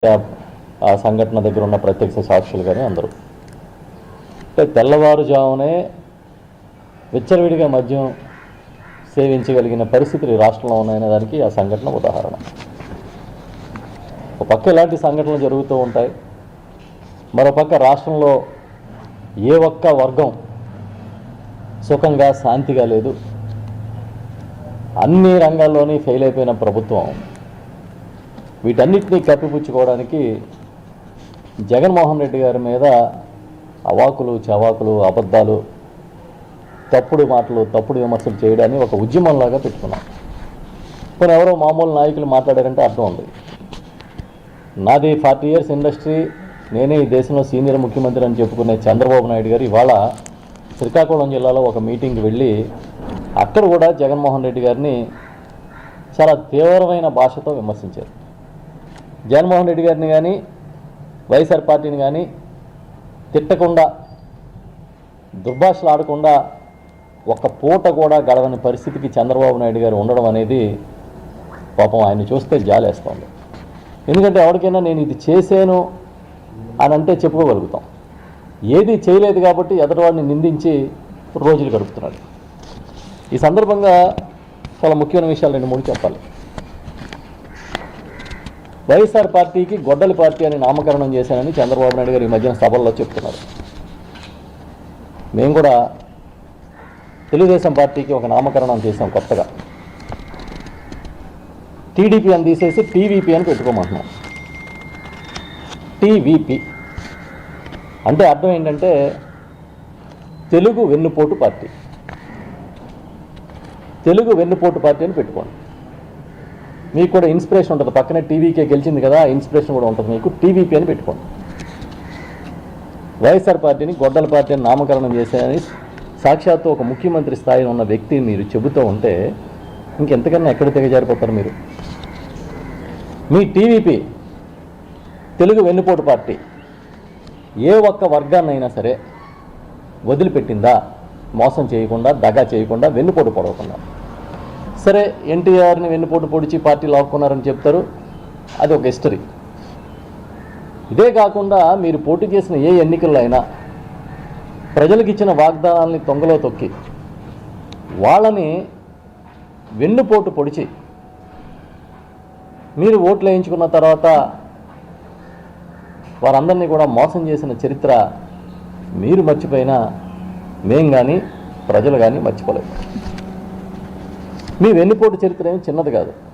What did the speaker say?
ఆ సంఘటన దగ్గర ఉన్న ప్రత్యక్ష సాక్షులు కానీ అందరూ తెల్లవారుజామునే విచ్చలవిడిగా మద్యం సేవించగలిగిన పరిస్థితులు ఈ రాష్ట్రంలో ఉన్నాయనే దానికి ఆ సంఘటన ఉదాహరణ. ఒక పక్క ఇలాంటి సంఘటనలు జరుగుతూ ఉంటాయి, మరోపక్క రాష్ట్రంలో ఏ ఒక్క వర్గం సుఖంగా శాంతిగా లేదు. అన్ని రంగాల్లోని ఫెయిల్ అయిపోయిన ప్రభుత్వం వీటన్నిటినీ కప్పిపుచ్చుకోవడానికి జగన్మోహన్ రెడ్డి గారి మీద అవాకులు చవాకులు అబద్ధాలు తప్పుడు మాటలు తప్పుడు విమర్శలు చేయడాన్ని ఒక ఉద్యమంలాగా పెట్టుకున్నాం. కొన్ని ఎవరో మామూలు నాయకులు మాట్లాడారంటే అర్థం ఉంది. నాది 40 years ఇండస్ట్రీ, నేనే ఈ దేశంలో సీనియర్ ముఖ్యమంత్రి అని చెప్పుకునే చంద్రబాబు నాయుడు గారు ఇవాళ శ్రీకాకుళం జిల్లాలో ఒక మీటింగ్కి వెళ్ళి అక్కడ కూడా జగన్మోహన్ రెడ్డి గారిని చాలా తీవ్రమైన భాషతో విమర్శించారు. జగన్మోహన్ రెడ్డి గారిని కానీ వైఎస్ఆర్ పార్టీని కానీ తిట్టకుండా దుర్భాషలు ఆడకుండా ఒక్క పూట కూడా గడవని పరిస్థితికి చంద్రబాబు నాయుడు గారు ఉండడం అనేది పాపం ఆయన చూస్తే జాలేస్తుంది. ఎందుకంటే ఎవరికైనా నేను ఇది చేశాను అని అంటే చెప్పుకోగలుగుతాం. ఏది చేయలేదు కాబట్టి ఎదుటివాడిని నిందించి రోజులు గడుపుతున్నాడు. ఈ సందర్భంగా చాలా ముఖ్యమైన విషయాలు 2-3 చెప్పాలి. వైఎస్ఆర్ పార్టీకి గొడ్డలి పార్టీ అని నామకరణం చేశానని చంద్రబాబు నాయుడు గారు ఈ మధ్యన సభల్లో చెప్తున్నారు. మేము కూడా తెలుగుదేశం పార్టీకి ఒక నామకరణం చేసాం కొత్తగా. టీడీపీ అని తీసేసి టీవీపీ అని పెట్టుకోమంటున్నాం. టీవీపీ అంటే అర్థం ఏంటంటే తెలుగు వెన్నుపోటు పార్టీ. తెలుగు వెన్నుపోటు పార్టీ అని పెట్టుకోండి. మీకు కూడా ఇన్స్పిరేషన్ ఉంటుంది. పక్కనే టీవీకే గెలిచింది కదా, ఇన్స్పిరేషన్ కూడా ఉంటుంది మీకు. టీవీపీ అని పెట్టుకోండి. వైఎస్ఆర్ పార్టీని గొడ్డల పార్టీ అని నామకరణం చేశారని సాక్షాత్తు ఒక ముఖ్యమంత్రి స్థాయిలో ఉన్న వ్యక్తి మీరు చెబుతూ ఉంటే ఇంకెంతకన్నా ఎక్కడ తెగజారిపోతారు మీరు? మీ టీవీపీ తెలుగు వెన్నుపోటు పార్టీ ఏ ఒక్క వర్గాన్నైనా సరే వదిలిపెట్టిందా? మోసం చేయకుండా, దగా చేయకుండా, వెన్నుపోటు పొడవకుండా. సరే, ఎన్టీఆర్ని వెన్నుపోటు పొడిచి పార్టీ లాక్కున్నారని చెప్తారు, అది ఒక హిస్టరీ. ఇదే కాకుండా మీరు పోటీ చేసిన ఏ ఎన్నికల్లో అయినా ప్రజలకు ఇచ్చిన వాగ్దానాల్ని తొంగలో తొక్కి వాళ్ళని వెన్నుపోటు పొడిచి మీరు ఓట్లు వేయించుకున్న తర్వాత వారందరినీ కూడా మోసం చేసిన చరిత్ర మీరు మర్చిపోయినా మేం కానీ ప్రజలు కానీ మర్చిపోలేదు. మీ వెన్నుపోటు చరిత్ర ఏమి చిన్నది కాదు.